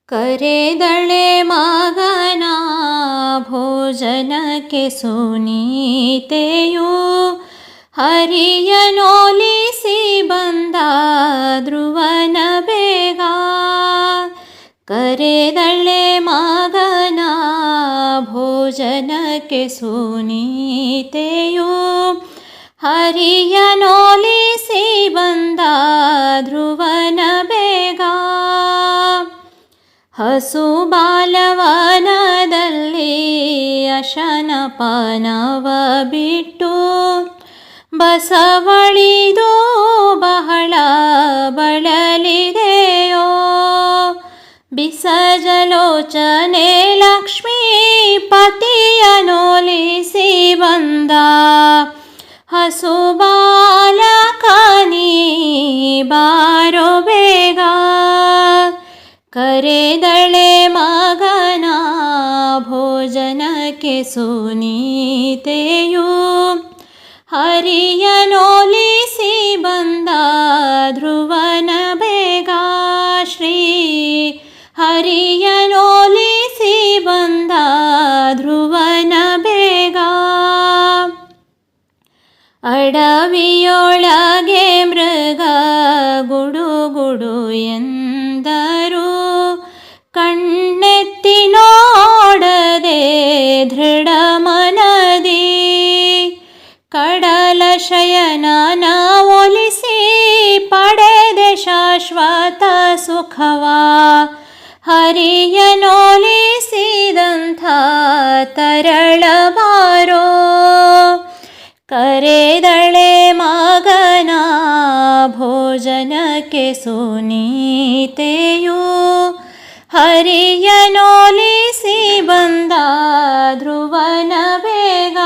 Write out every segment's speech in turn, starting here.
ಕರೆದಳೆ ಮಗನ ಭೋಜನಕ್ಕೆ ಸುನೀತೆಯು, ಹರಿಯನೋಲಿಸಿ ಬಂದ ಧ್ರುವನ ಬೇಗ. ಕರೆದಳೆ ಮಗನ ಭೋಜನಕ್ಕೆ ಸುನೀತೆಯು, ಹರಿಯನೋಲಿಸಿ ಬಂದ ಧ್ರುವನ ಬೇಗ. ಹಸು ಬಾಲವನದಲ್ಲಿ ಅಶನಪಾನವ ಬಿಟ್ಟು, ಬಸವಳಿದು ಬಹಳ ಬಳಲಿದೆಯೋ. ಬಿಸಜಲೋಚನೆ ಲಕ್ಷ್ಮೀ ಪತಿಯನೋಲಿಸಿ ಬಂದ, ಹಸು ಬಾಲಕನೀ ಬಾರೋ ಬೇಗ. ಕರೆದಳೆ ಮಗನ ಭೋಜನಕ್ಕೆ ಸುನೀತೆಯು, ಹರಿಯನೋಲಿಸಿ ಬಂದ ಧ್ರುವನ ಬೇಗ. ಶ್ರೀ ಹರಿಯನೋಲಿಸಿ ಬಂದ ಧ್ರುವನ ಬೇಗ. ಅಡವಿಯೊಳಗೆ ಮೃಗ ಗುಡುಗುಡು ಎಂದರು, ಕಣ್ಣೆತ್ತಿ ನೋಡದೆ ದೃಢ ಮನದಿ. ಕಡಲ ಶಯನನ ಒಲಿಸಿ ಪಡೆದೆ ಶಾಶ್ವತ ಸುಖವ, ಹರಿಯನೋಲಿಸಿದಂಥ ತರಳಬಾರೋ. ಕರೆದಳೆ ಮಗನ ಭೋಜನಕ್ಕೆ ಸುನೀತೆಯು, ಹರಿಯನೋಲಿಸಿ ಬಂದ ಧ್ರುವನ ಬೇಗ.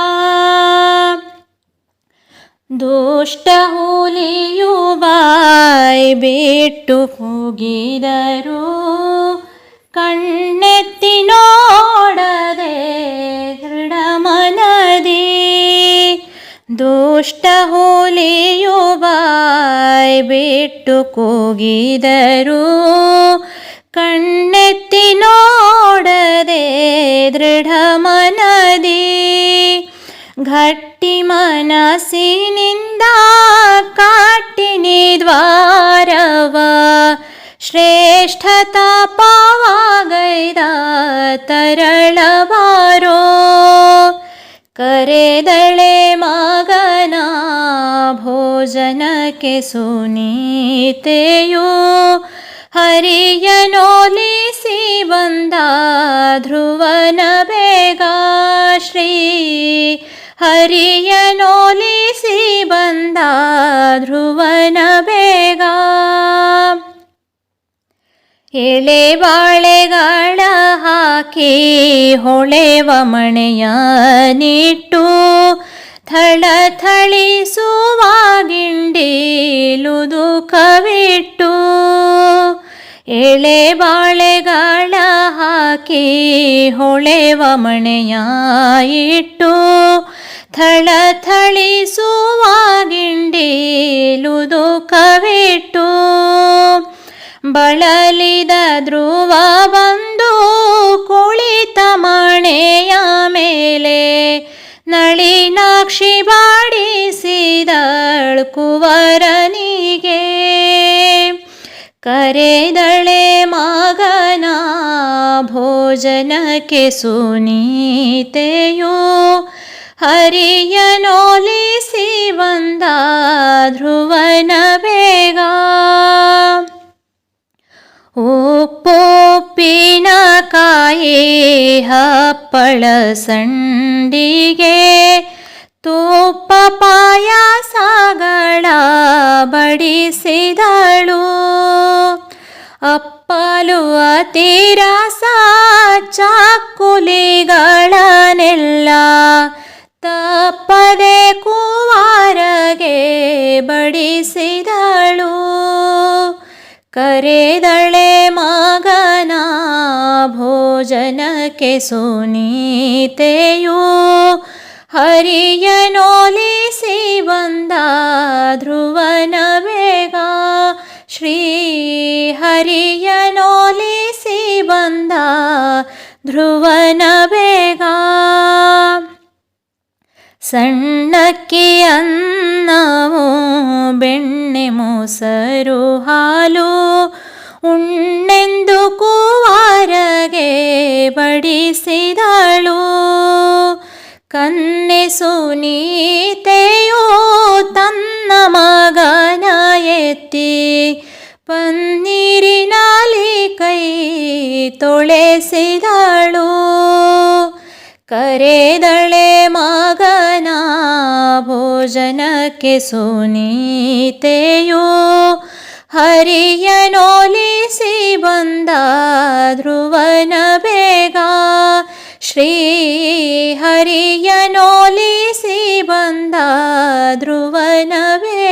ದುಷ್ಟ ಹುಲಿಯು ಬಾಯ್ ಬಿಟ್ಟು ಕೂಗಿದರು, ಕಣ್ಣೆತ್ತಿ ನೋಡದೆ ದೃಢ ಮನದಿ. ದುಷ್ಟ ಹುಲಿಯು ಬಾಯ್ ಬಿಟ್ಟು ಕೂಗಿದರು, ಕಣ್ಣೆತ್ತಿ ನೋಡದೆ ದೃಢ ಮನದಿ. ಗಟ್ಟಿ ಮನಸ್ಸಿನಿಂದ ಕಾಟಿನಿ ದ್ವಾರವ, ಶ್ರೇಷ್ಠ ತಪವಾಗೈದ ತರಳಬಾರೋ. ಕರೆದಳೆ ಮಗನ ಭೋಜನಕ್ಕೆ ಸುನೀತೆಯು, ಹರಿಯನೋಲಿಸಿ ಬಂದ ಧ್ರುವನ ಬೇಗ. ಶ್ರೀ ಹರಿಯನೋಲಿಸಿ ಬಂದ ಧ್ರುವನ ಬೇಗ. ಎಳೆ ಬಾಳೆಗಳ ಹಾಕಿ ಹೊಳೆವ ಮಣೆಯ ನಿಟ್ಟು, ಥಳಥಳಿಸುವ ಗಿಂಡಿಲುದು ಕವಿಟ್ಟು. ಎಳೆ ಬಾಳೆಗಳ ಹಾಕಿ ಹೊಳೆವ ಮಣೆಯ ಇಟ್ಟು, ಥಳಥಳಿಸುವ ಗಿಂಡಿಲುದು ಕವಿಟ್ಟು. ಬಳಲಿದ ಧ್ರುವ ಬಂದು ಕುಳಿತ ಮಣೆಯ ಮೇಲೆ, ನಳಿನಾಕ್ಷಿ ಬಾಡಿಸಿದಳ್ ಕುವರನಿಗೆ. ಕರೆದಳೆ ಮಗನ ಭೋಜನಕ್ಕೆ ಸುನೀತೆಯು, ಹರಿಯನೋಲಿಸಿ ಬಂದ ಧ್ರುವನ ಬೇಗ. ಉಪ್ಪುಪ್ಪಿನಕಾಯಿ ಹಪ್ಪಳ ಸಂಡಿಗೆ, ತುಪ್ಪ ಪಾಯಸಗಳ ಬಡಿಸಿದಳು. ಅಪ್ಪಲು ಅತಿರಸ ಚಕ್ಕುಲಿಗಳನ್ನೆಲ್ಲ, ತಪ್ಪದೆ ಕುವರಗೆ ಬಡಿಸಿದಳು. ಕರೆದಳೆ ಮಗನ ಭೋಜನಕ್ಕೆ ಸುನೀತೆಯು, ಹರಿಯನೋಲಿಸಿ ಬಂದ ಧ್ರುವನ ಬೇಗ. ಶ್ರೀ ಹರಿಯನೋಲಿಸಿ ಬಂದ ಧ್ರುವನ ಬೇಗ. ಸಣ್ಣಕ್ಕಿ ಅನ್ನವು ಬೆಣ್ಣೆ ಮೊಸರು ಹಾಲು ಉಣ್ಣೆಂದು ಕುವಾರಗೆ ಬಡಿಸಿದಳು. ಕನ್ನೆ ಸುನೀತೆಯು ತನ್ನ ಮಗನ ಎತ್ತಿ ಪನ್ನೀರಿನಲ್ಲಿ ಕೈ ತೊಳೆಸಿದಳು. ಕರೆದಳೆ ಮಗನ ಭೋಜನಕ್ಕೆ ಸುನೀತೆಯು ಹರಿಯನೋಲಿಸಿ ಬಂದ ಧ್ರುವನ ಬೇಗ. ಶ್ರೀ ಹರಿಯನೋಲಿಸಿ ಬಂದ ಧ್ರುವನ ಬೇಗ.